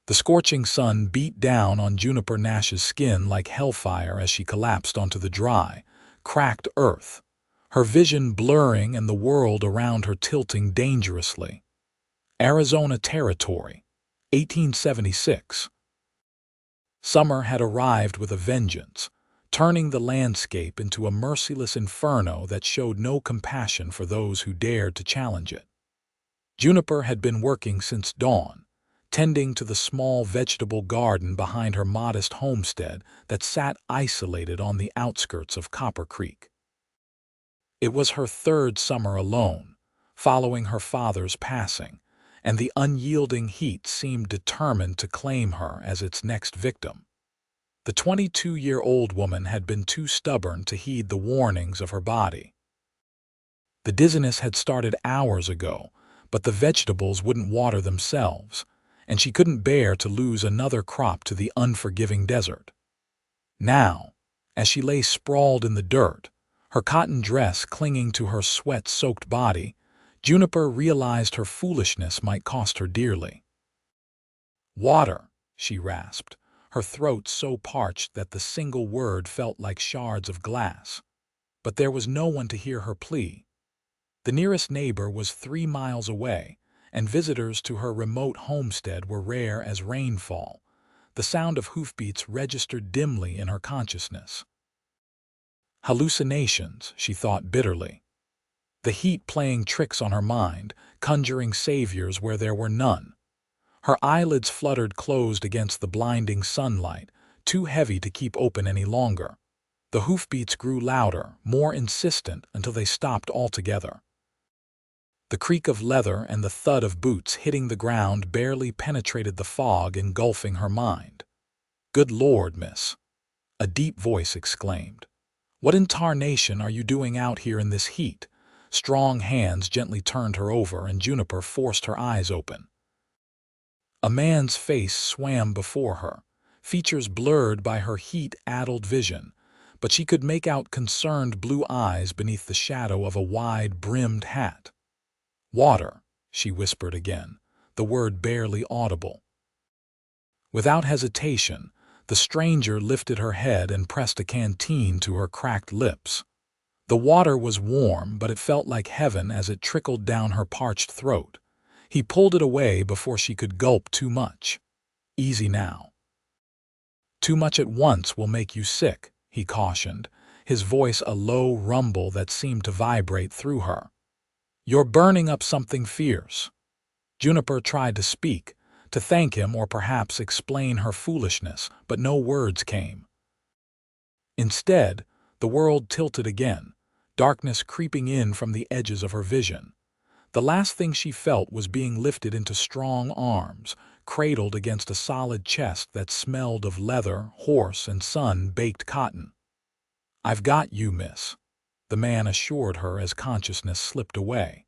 The scorching sun beat down on Juniper Nash's skin like hellfire as she collapsed onto the dry, cracked earth, her vision blurring and the world around her tilting dangerously. Arizona Territory, 1876. Summer had arrived with a vengeance, turning the landscape into a merciless inferno that showed no compassion for those who dared to challenge it. Juniper had been working since dawn, tending to the small vegetable garden behind her modest homestead that sat isolated on the outskirts of Copper Creek. It was her third summer alone, following her father's passing, and the unyielding heat seemed determined to claim her as its next victim. The 22-year-old woman had been too stubborn to heed the warnings of her body. The dizziness had started hours ago, but the vegetables wouldn't water themselves, and she couldn't bear to lose another crop to the unforgiving desert. Now, as she lay sprawled in the dirt, her cotton dress clinging to her sweat-soaked body, Juniper realized her foolishness might cost her dearly. "Water," she rasped, her throat so parched that the single word felt like shards of glass. But there was no one to hear her plea. The nearest neighbor was 3 miles away, and visitors to her remote homestead were rare as rainfall. The sound of hoofbeats registered dimly in her consciousness. Hallucinations, she thought bitterly. The heat playing tricks on her mind, conjuring saviors where there were none. Her eyelids fluttered closed against the blinding sunlight, too heavy to keep open any longer. The hoofbeats grew louder, more insistent, until they stopped altogether. The creak of leather and the thud of boots hitting the ground barely penetrated the fog engulfing her mind. "Good Lord, miss," a deep voice exclaimed. "What in tarnation are you doing out here in this heat?" Strong hands gently turned her over, and Juniper forced her eyes open. A man's face swam before her, features blurred by her heat-addled vision, but she could make out concerned blue eyes beneath the shadow of a wide-brimmed hat. "Water," she whispered again, the word barely audible. Without hesitation, the stranger lifted her head and pressed a canteen to her cracked lips. The water was warm, but it felt like heaven as it trickled down her parched throat. He pulled it away before she could gulp too much. "Easy now." "Too much at once will make you sick," he cautioned, his voice a low rumble that seemed to vibrate through her. "You're burning up something fierce." Juniper tried to speak, to thank him or perhaps explain her foolishness, but no words came. Instead, the world tilted again, darkness creeping in from the edges of her vision. The last thing she felt was being lifted into strong arms, cradled against a solid chest that smelled of leather, horse, and sun-baked cotton. "I've got you, miss," the man assured her as consciousness slipped away.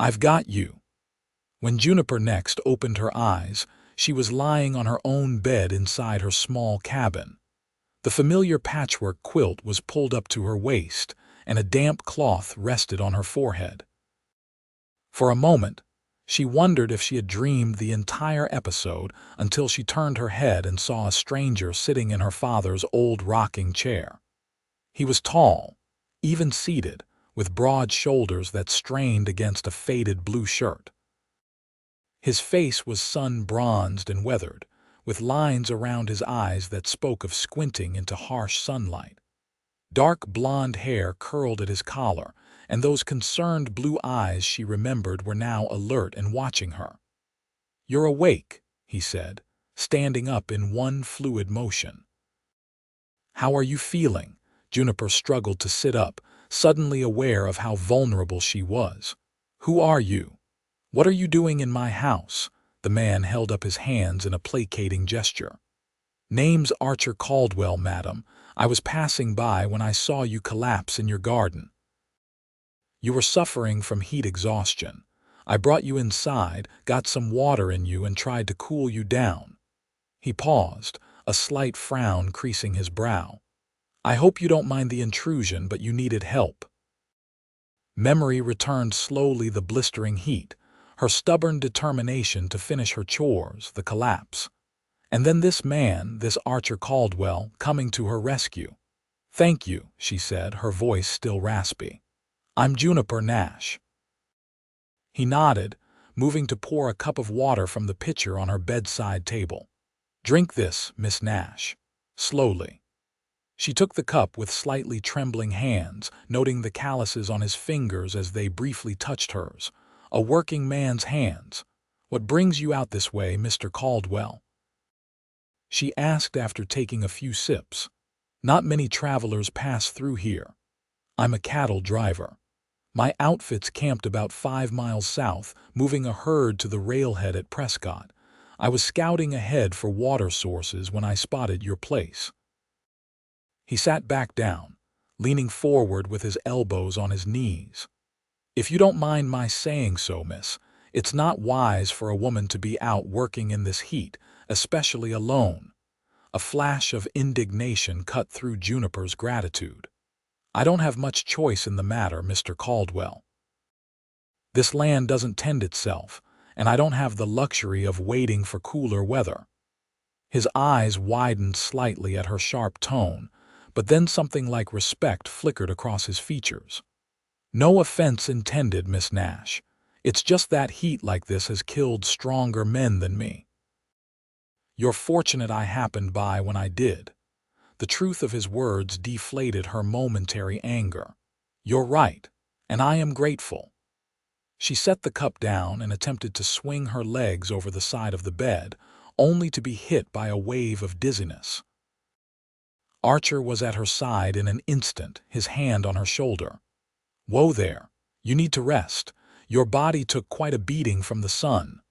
"I've got you." When Juniper next opened her eyes, she was lying on her own bed inside her small cabin. The familiar patchwork quilt was pulled up to her waist, and a damp cloth rested on her forehead. For a moment, she wondered if she had dreamed the entire episode until she turned her head and saw a stranger sitting in her father's old rocking chair. He was tall, even seated, with broad shoulders that strained against a faded blue shirt. His face was sun-bronzed and weathered, with lines around his eyes that spoke of squinting into harsh sunlight. Dark blonde hair curled at his collar, and those concerned blue eyes she remembered were now alert and watching her. "You're awake," he said, standing up in one fluid motion. "How are you feeling?" Juniper struggled to sit up, suddenly aware of how vulnerable she was. "Who are you? What are you doing in my house?" The man held up his hands in a placating gesture. "Name's Archer Caldwell, madam. I was passing by when I saw you collapse in your garden. You were suffering from heat exhaustion. I brought you inside, got some water in you, and tried to cool you down." He paused, a slight frown creasing his brow. "I hope you don't mind the intrusion, but you needed help." Memory returned slowly, the blistering heat, her stubborn determination to finish her chores, the collapse. And then this man, this Archer Caldwell, coming to her rescue. "Thank you," she said, her voice still raspy. "I'm Juniper Nash." He nodded, moving to pour a cup of water from the pitcher on her bedside table. "Drink this, Miss Nash." Slowly. She took the cup with slightly trembling hands, noting the calluses on his fingers as they briefly touched hers. A working man's hands. "What brings you out this way, Mr. Caldwell?" she asked after taking a few sips. "Not many travelers pass through here. I'm a cattle driver. My outfit's camped about 5 miles south, moving a herd to the railhead at Prescott. I was scouting ahead for water sources when I spotted your place." He sat back down, leaning forward with his elbows on his knees. "If you don't mind my saying so, miss, it's not wise for a woman to be out working in this heat, especially alone." A flash of indignation cut through Juniper's gratitude. "I don't have much choice in the matter, Mr. Caldwell. This land doesn't tend itself, and I don't have the luxury of waiting for cooler weather." His eyes widened slightly at her sharp tone, but then something like respect flickered across his features. "No offense intended, Miss Nash. It's just that heat like this has killed stronger men than me. You're fortunate I happened by when I did." The truth of his words deflated her momentary anger. "You're right, and I am grateful." She set the cup down and attempted to swing her legs over the side of the bed, only to be hit by a wave of dizziness. Archer was at her side in an instant, his hand on her shoulder. "Whoa there. You need to rest. Your body took quite a beating from the sun."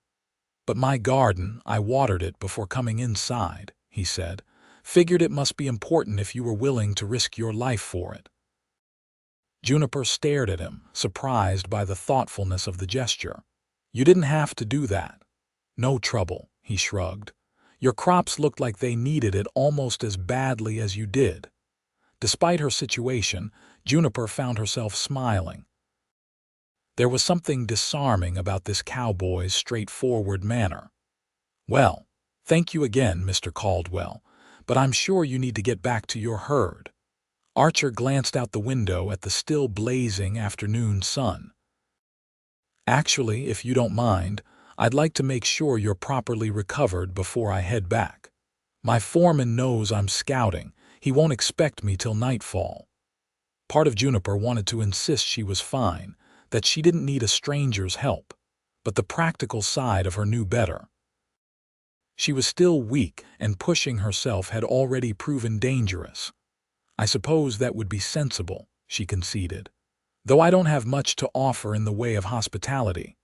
"But my garden, I watered it before coming inside," he said. "Figured it must be important if you were willing to risk your life for it." Juniper stared at him, surprised by the thoughtfulness of the gesture. "You didn't have to do that." "No trouble," he shrugged. "Your crops looked like they needed it almost as badly as you did." Despite her situation, Juniper found herself smiling. There was something disarming about this cowboy's straightforward manner. "Well, thank you again, Mr. Caldwell, but I'm sure you need to get back to your herd." Archer glanced out the window at the still blazing afternoon sun. "Actually, if you don't mind, I'd like to make sure you're properly recovered before I head back. My foreman knows I'm scouting. He won't expect me till nightfall." Part of Juniper wanted to insist she was fine, that she didn't need a stranger's help, but the practical side of her knew better. She was still weak, and pushing herself had already proven dangerous. "I suppose that would be sensible," she conceded, "though I don't have much to offer in the way of hospitality."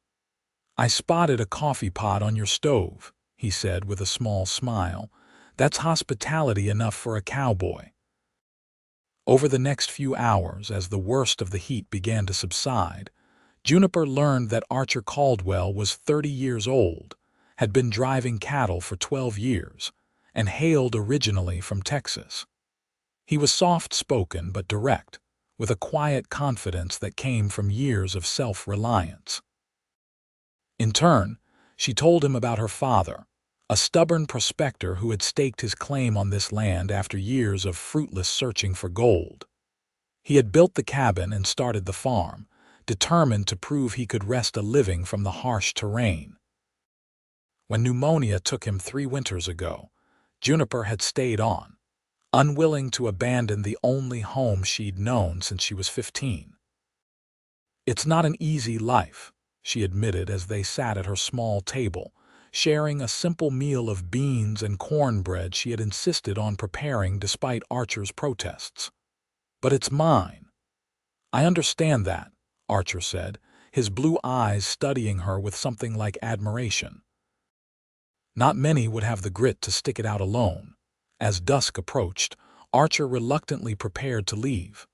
"I spotted a coffee pot on your stove," he said with a small smile. "That's hospitality enough for a cowboy." Over the next few hours, as the worst of the heat began to subside, Juniper learned that Archer Caldwell was 30 years old, had been driving cattle for 12 years, and hailed originally from Texas. He was soft-spoken but direct, with a quiet confidence that came from years of self-reliance. In turn, she told him about her father, a stubborn prospector who had staked his claim on this land after years of fruitless searching for gold. He had built the cabin and started the farm, determined to prove he could wrest a living from the harsh terrain. When pneumonia took him 3 winters ago, Juniper had stayed on, unwilling to abandon the only home she'd known since she was 15. "It's not an easy life," she admitted as they sat at her small table, sharing a simple meal of beans and cornbread she had insisted on preparing despite Archer's protests. "But it's mine." "I understand that," Archer said, his blue eyes studying her with something like admiration. Not many would have the grit to stick it out alone. As dusk approached, Archer reluctantly prepared to leave.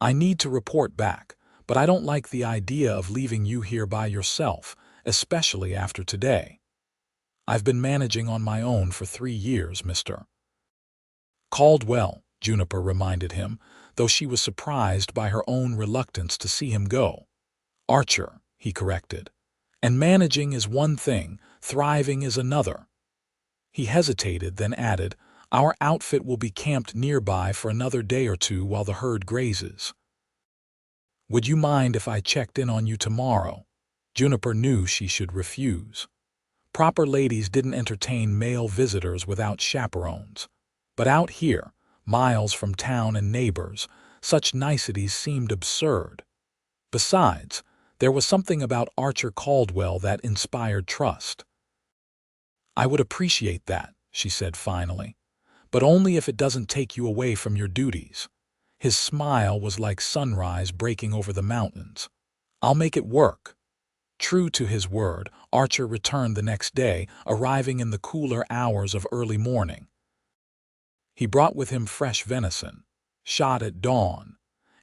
"I need to report back, but I don't like the idea of leaving you here by yourself, especially after today. I've been managing on my own for 3 years, Mr. Caldwell," Juniper reminded him, though she was surprised by her own reluctance to see him go. "Archer," he corrected. And managing is one thing, thriving is another. He hesitated, then added, "Our outfit will be camped nearby for another day or two while the herd grazes. Would you mind if I checked in on you tomorrow?" Juniper knew she should refuse. Proper ladies didn't entertain male visitors without chaperones. But out here, miles from town and neighbors, such niceties seemed absurd. Besides, there was something about Archer Caldwell that inspired trust. "I would appreciate that," she said finally, "but only if it doesn't take you away from your duties." His smile was like sunrise breaking over the mountains. "I'll make it work." True to his word, Archer returned the next day, arriving in the cooler hours of early morning. He brought with him fresh venison, shot at dawn,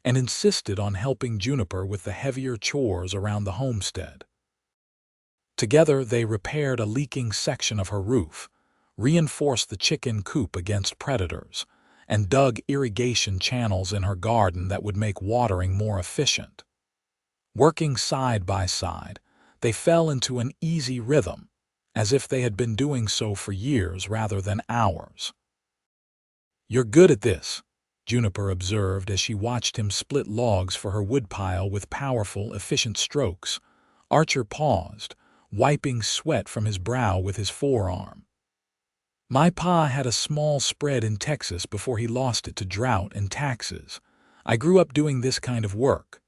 and insisted on helping Juniper with the heavier chores around the homestead. Together they repaired a leaking section of her roof, reinforced the chicken coop against predators, and dug irrigation channels in her garden that would make watering more efficient. Working side by side, they fell into an easy rhythm, as if they had been doing so for years rather than hours. "You're good at this," Juniper observed as she watched him split logs for her woodpile with powerful, efficient strokes. Archer paused, wiping sweat from his brow with his forearm. "My pa had a small spread in Texas before he lost it to drought and taxes. I grew up doing this kind of work."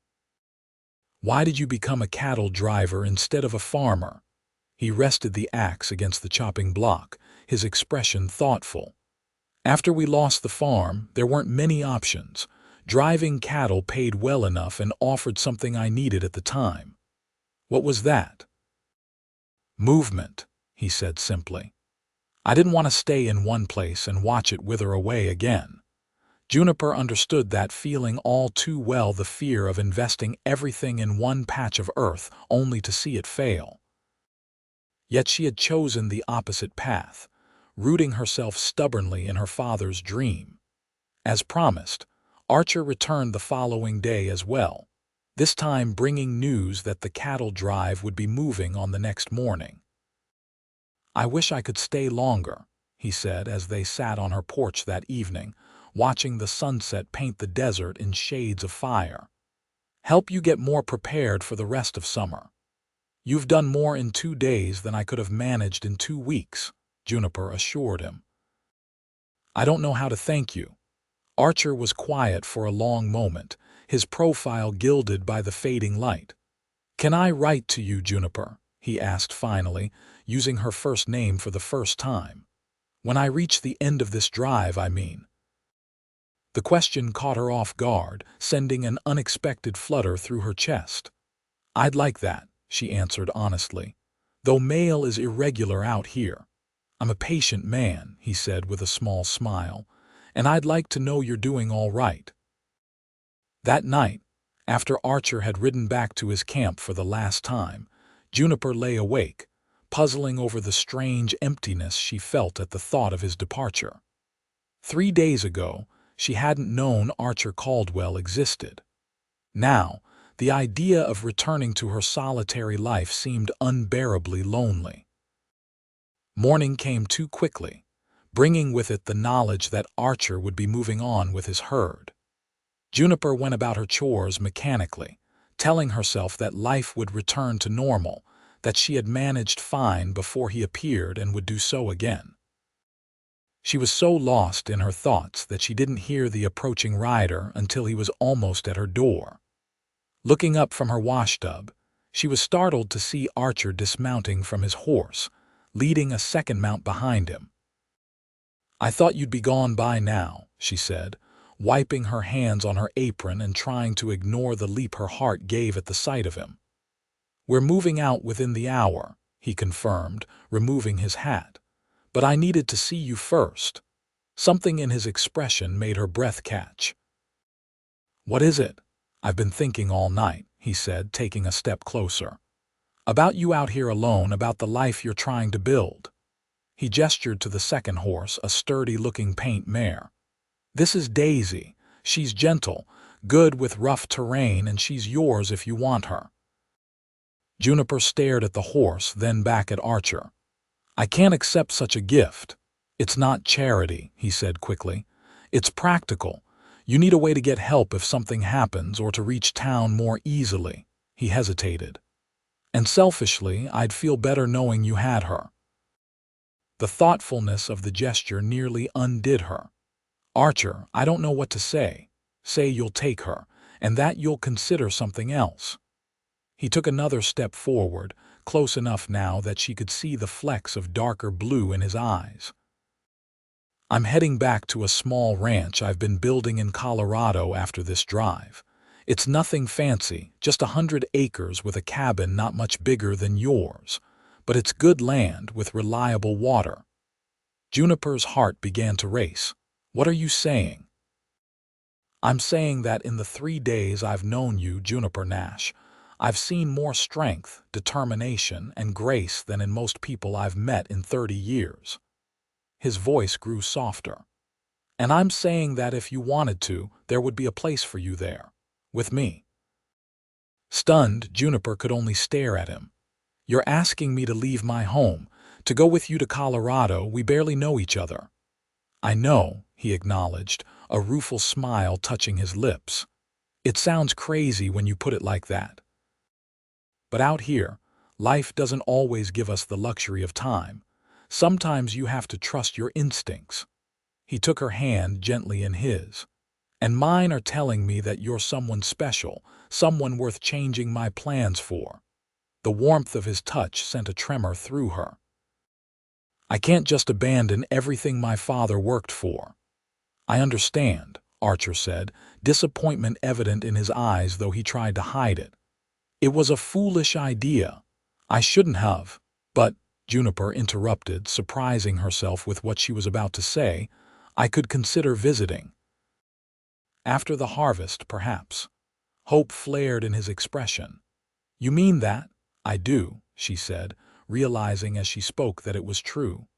"Why did you become a cattle driver instead of a farmer?" He rested the axe against the chopping block, his expression thoughtful. "After we lost the farm, there weren't many options. Driving cattle paid well enough and offered something I needed at the time." "What was that?" "Movement," he said simply. "I didn't want to stay in one place and watch it wither away again." Juniper understood that feeling all too well, the fear of investing everything in one patch of earth only to see it fail. Yet she had chosen the opposite path, rooting herself stubbornly in her father's dream. As promised, Archer returned the following day as well, this time bringing news that the cattle drive would be moving on the next morning. "I wish I could stay longer," he said as they sat on her porch that evening, watching the sunset paint the desert in shades of fire. "Help you get more prepared for the rest of summer." "You've done more in 2 days than I could have managed in 2 weeks, Juniper assured him. "I don't know how to thank you." Archer was quiet for a long moment, his profile gilded by the fading light. "Can I write to you, Juniper?" he asked finally, using her first name for the first time. "When I reach the end of this drive, I mean." The question caught her off guard, sending an unexpected flutter through her chest. "I'd like that," she answered honestly, "though mail is irregular out here. I'm a patient man," he said with a small smile, "and I'd like to know you're doing all right." That night, after Archer had ridden back to his camp for the last time, Juniper lay awake, puzzling over the strange emptiness she felt at the thought of his departure. 3 days ago, she hadn't known Archer Caldwell existed. Now, the idea of returning to her solitary life seemed unbearably lonely. Morning came too quickly, bringing with it the knowledge that Archer would be moving on with his herd. Juniper went about her chores mechanically, telling herself that life would return to normal, that she had managed fine before he appeared and would do so again. She was so lost in her thoughts that she didn't hear the approaching rider until he was almost at her door. Looking up from her washtub, she was startled to see Archer dismounting from his horse, leading a second mount behind him. "I thought you'd be gone by now," she said, wiping her hands on her apron and trying to ignore the leap her heart gave at the sight of him. "We're moving out within the hour," he confirmed, removing his hat. "But I needed to see you first." Something in his expression made her breath catch. "What is it?" "I've been thinking all night," he said, taking a step closer. "About you out here alone, about the life you're trying to build." He gestured to the second horse, a sturdy-looking paint mare. "This is Daisy. She's gentle, good with rough terrain, and she's yours if you want her." Juniper stared at the horse, then back at Archer. "I can't accept such a gift." "It's not charity," he said quickly. "It's practical. You need a way to get help if something happens or to reach town more easily." He hesitated. "And selfishly, I'd feel better knowing you had her." The thoughtfulness of the gesture nearly undid her. "Archer, I don't know what to say. Say you'll take her, and that you'll consider something else." He took another step forward, close enough now that she could see the flecks of darker blue in his eyes. "I'm heading back to a small ranch I've been building in Colorado after this drive. It's nothing fancy, just 100 acres with a cabin not much bigger than yours. But it's good land with reliable water." Juniper's heart began to race. "What are you saying?" "I'm saying that in the 3 days I've known you, Juniper Nash, I've seen more strength, determination, and grace than in most people I've met in 30 years. His voice grew softer. "And I'm saying that if you wanted to, there would be a place for you there. With me." Stunned, Juniper could only stare at him. "You're asking me to leave my home, to go with you to Colorado? We barely know each other." "I know," he acknowledged, a rueful smile touching his lips. "It sounds crazy when you put it like that. But out here, life doesn't always give us the luxury of time. Sometimes you have to trust your instincts." He took her hand gently in his. "And mine are telling me that you're someone special, someone worth changing my plans for." The warmth of his touch sent a tremor through her. "I can't just abandon everything my father worked for." "I understand," Archer said, disappointment evident in his eyes though he tried to hide it. "It was a foolish idea. I shouldn't have." "But," Juniper interrupted, surprising herself with what she was about to say, "I could consider visiting. After the harvest, perhaps." Hope flared in his expression. "You mean that?" "I do," she said, realizing as she spoke that it was true.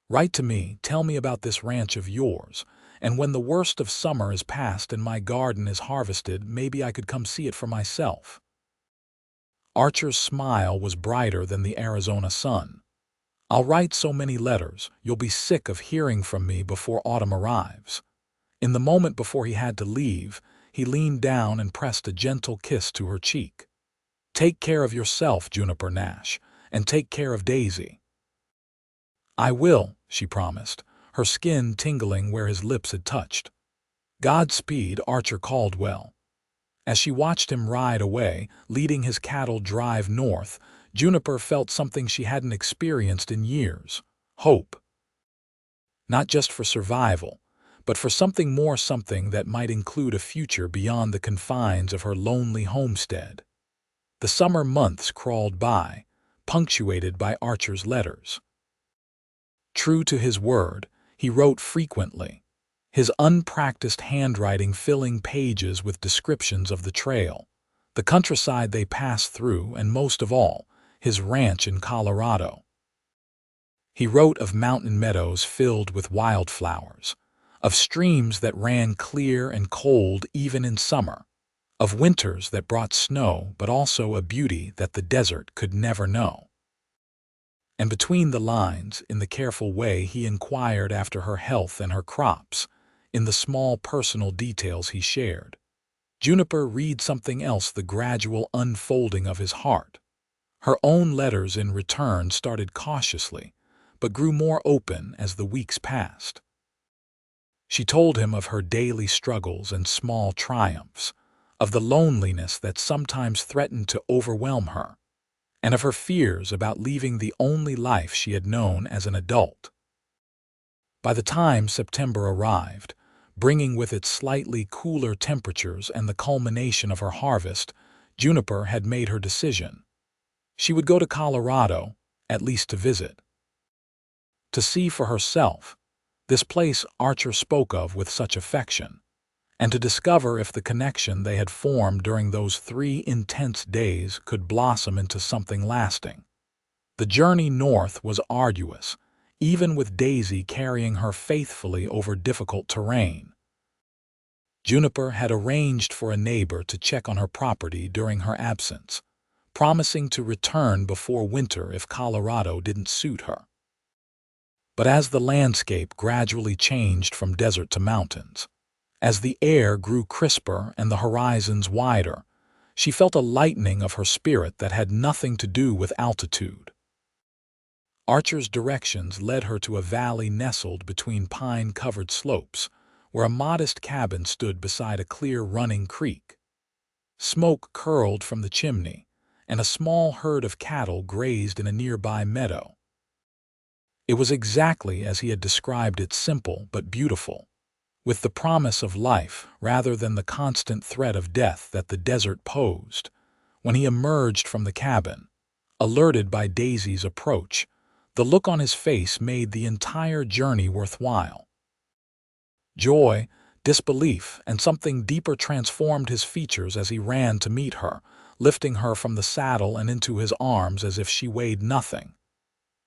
"Write to me, tell me about this ranch of yours, and when the worst of summer is past and my garden is harvested, maybe I could come see it for myself." Archer's smile was brighter than the Arizona sun. "I'll write so many letters, you'll be sick of hearing from me before autumn arrives." In the moment before he had to leave, he leaned down and pressed a gentle kiss to her cheek. "Take care of yourself, Juniper Nash, and take care of Daisy." "I will," she promised, her skin tingling where his lips had touched. "Godspeed, Archer Caldwell." As she watched him ride away, leading his cattle drive north, Juniper felt something she hadn't experienced in years: hope. Not just for survival, but for something more, something that might include a future beyond the confines of her lonely homestead. The summer months crawled by, punctuated by Archer's letters. True to his word, he wrote frequently, his unpracticed handwriting filling pages with descriptions of the trail, the countryside they passed through, and most of all, his ranch in Colorado. He wrote of mountain meadows filled with wildflowers, of streams that ran clear and cold even in summer, of winters that brought snow but also a beauty that the desert could never know. And between the lines, in the careful way he inquired after her health and her crops, in the small personal details he shared, Juniper read something else: the gradual unfolding of his heart. Her own letters in return started cautiously, but grew more open as the weeks passed. She told him of her daily struggles and small triumphs, of the loneliness that sometimes threatened to overwhelm her, and of her fears about leaving the only life she had known as an adult. By the time September arrived, bringing with it slightly cooler temperatures and the culmination of her harvest, Juniper had made her decision. She would go to Colorado, at least to visit. To see for herself, this place Archer spoke of with such affection, and to discover if the connection they had formed during those 3 intense days could blossom into something lasting. The journey north was arduous, even with Daisy carrying her faithfully over difficult terrain. Juniper had arranged for a neighbor to check on her property during her absence, promising to return before winter if Colorado didn't suit her. But as the landscape gradually changed from desert to mountains, as the air grew crisper and the horizons wider, she felt a lightening of her spirit that had nothing to do with altitude. Archer's directions led her to a valley nestled between pine-covered slopes, where a modest cabin stood beside a clear running creek. Smoke curled from the chimney, and a small herd of cattle grazed in a nearby meadow. It was exactly as he had described it, simple but beautiful, with the promise of life rather than the constant threat of death that the desert posed. When he emerged from the cabin, alerted by Daisy's approach, the look on his face made the entire journey worthwhile. Joy, disbelief, and something deeper transformed his features as he ran to meet her, lifting her from the saddle and into his arms as if she weighed nothing.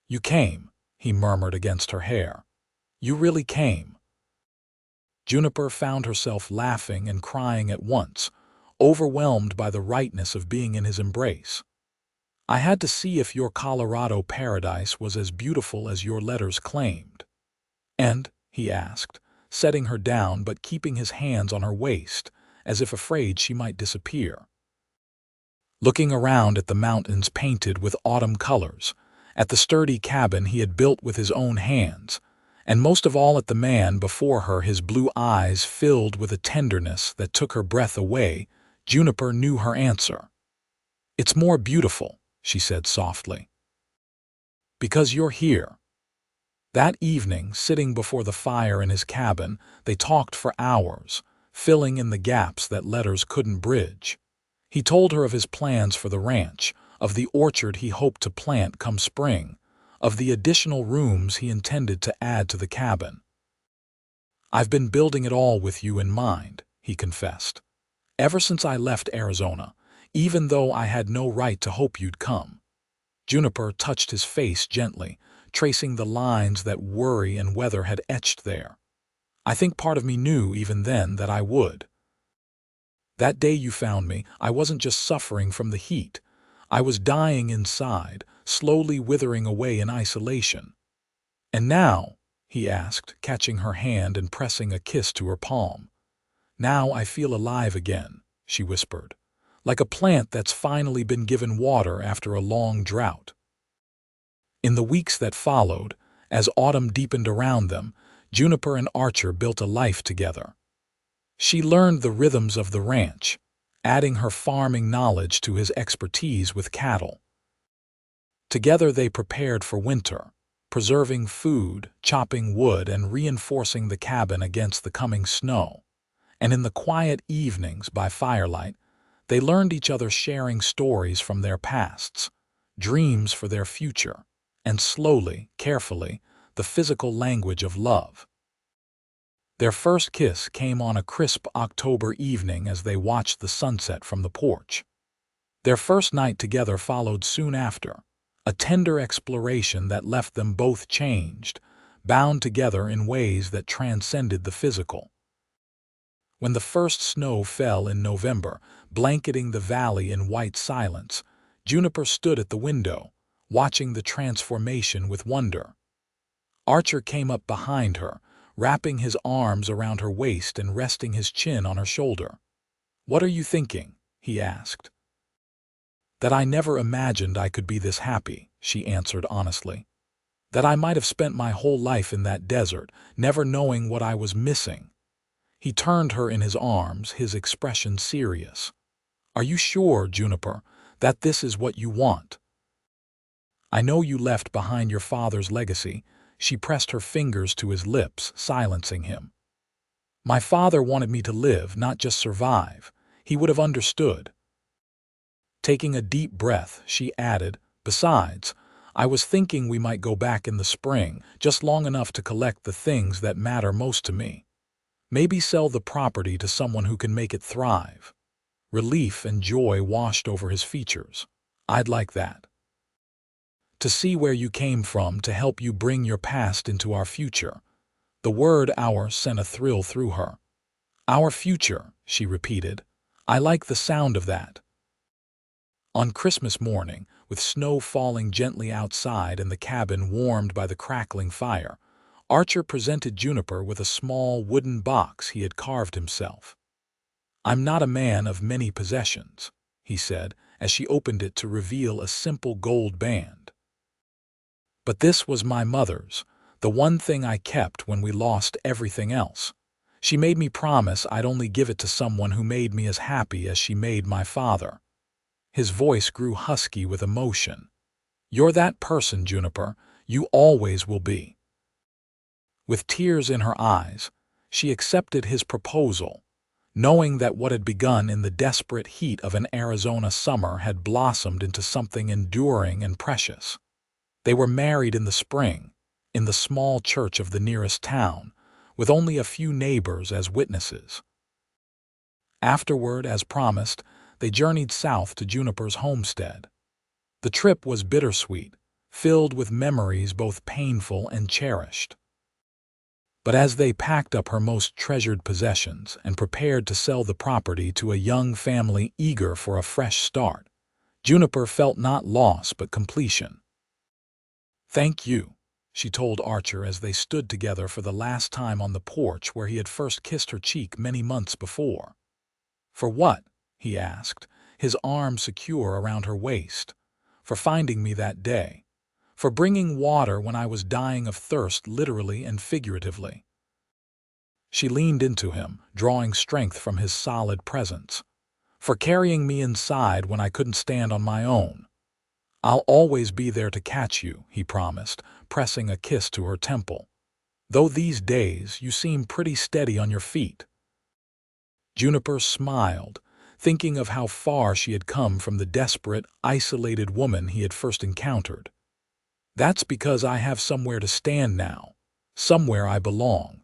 "You came," he murmured against her hair. "You really came." Juniper found herself laughing and crying at once, overwhelmed by the rightness of being in his embrace. "I had to see if your Colorado paradise was as beautiful as your letters claimed." "And?" he asked, setting her down but keeping his hands on her waist, as if afraid she might disappear. Looking around at the mountains painted with autumn colors, at the sturdy cabin he had built with his own hands, and most of all at the man before her, his blue eyes filled with a tenderness that took her breath away, Juniper knew her answer. "It's more beautiful," she said softly, "because you're here." That evening, sitting before the fire in his cabin, they talked for hours, filling in the gaps that letters couldn't bridge. He told her of his plans for the ranch, of the orchard he hoped to plant come spring, of the additional rooms he intended to add to the cabin. "I've been building it all with you in mind," he confessed. "Ever since I left Arizona, even though I had no right to hope you'd come." Juniper touched his face gently, tracing the lines that worry and weather had etched there. "I think part of me knew even then that I would. That day you found me, I wasn't just suffering from the heat. I was dying inside, slowly withering away in isolation." "And now?" he asked, catching her hand and pressing a kiss to her palm. "Now I feel alive again," she whispered, "like a plant that's finally been given water after a long drought." In the weeks that followed, as autumn deepened around them, Juniper and Archer built a life together. She learned the rhythms of the ranch, adding her farming knowledge to his expertise with cattle. Together they prepared for winter, preserving food, chopping wood, and reinforcing the cabin against the coming snow. And in the quiet evenings by firelight, they learned each other, sharing stories from their pasts, dreams for their future, and slowly, carefully, the physical language of love. Their first kiss came on a crisp October evening as they watched the sunset from the porch. Their first night together followed soon after, a tender exploration that left them both changed, bound together in ways that transcended the physical. When the first snow fell in November, blanketing the valley in white silence, Juniper stood at the window, watching the transformation with wonder. Archer came up behind her, wrapping his arms around her waist and resting his chin on her shoulder. "What are you thinking?" he asked. "That I never imagined I could be this happy," she answered honestly. "That I might have spent my whole life in that desert, never knowing what I was missing." He turned her in his arms, his expression serious. "Are you sure, Juniper, that this is what you want?" "I know you left behind your father's legacy." She pressed her fingers to his lips, silencing him. "My father wanted me to live, not just survive. He would have understood." Taking a deep breath, she added, "Besides, I was thinking we might go back in the spring, just long enough to collect the things that matter most to me. Maybe sell the property to someone who can make it thrive." Relief and joy washed over his features. "I'd like that. To see where you came from, to help you bring your past into our future." The word "our" sent a thrill through her. "Our future," she repeated. "I like the sound of that." On Christmas morning, with snow falling gently outside and the cabin warmed by the crackling fire, Archer presented Juniper with a small wooden box he had carved himself. "I'm not a man of many possessions," he said, as she opened it to reveal a simple gold band. "But this was my mother's, the one thing I kept when we lost everything else. She made me promise I'd only give it to someone who made me as happy as she made my father." His voice grew husky with emotion. "You're that person, Juniper. You always will be." With tears in her eyes, she accepted his proposal, knowing that what had begun in the desperate heat of an Arizona summer had blossomed into something enduring and precious. They were married in the spring, in the small church of the nearest town, with only a few neighbors as witnesses. Afterward, as promised, they journeyed south to Juniper's homestead. The trip was bittersweet, filled with memories both painful and cherished. But as they packed up her most treasured possessions and prepared to sell the property to a young family eager for a fresh start, Juniper felt not loss but completion. "Thank you," she told Archer as they stood together for the last time on the porch where he had first kissed her cheek many months before. "For what?" he asked, his arm secure around her waist. "For finding me that day. For bringing water when I was dying of thirst literally and figuratively." She leaned into him, drawing strength from his solid presence. "For carrying me inside when I couldn't stand on my own. I'll always be there to catch you," he promised, pressing a kiss to her temple. "Though these days you seem pretty steady on your feet." Juniper smiled, thinking of how far she had come from the desperate, isolated woman he had first encountered. "That's because I have somewhere to stand now, somewhere I belong."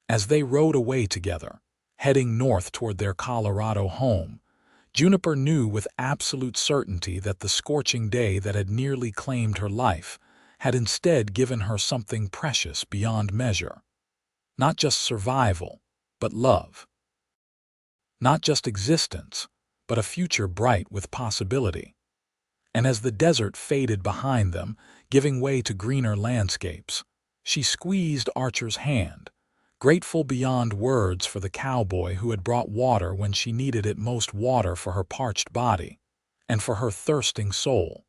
As they rode away together, heading north toward their Colorado home, Juniper knew with absolute certainty that the scorching day that had nearly claimed her life had instead given her something precious beyond measure. Not just survival, but love. Not just existence, but a future bright with possibility. And as the desert faded behind them, giving way to greener landscapes, she squeezed Archer's hand, grateful beyond words for the cowboy who had brought water when she needed it most, water for her parched body and for her thirsting soul.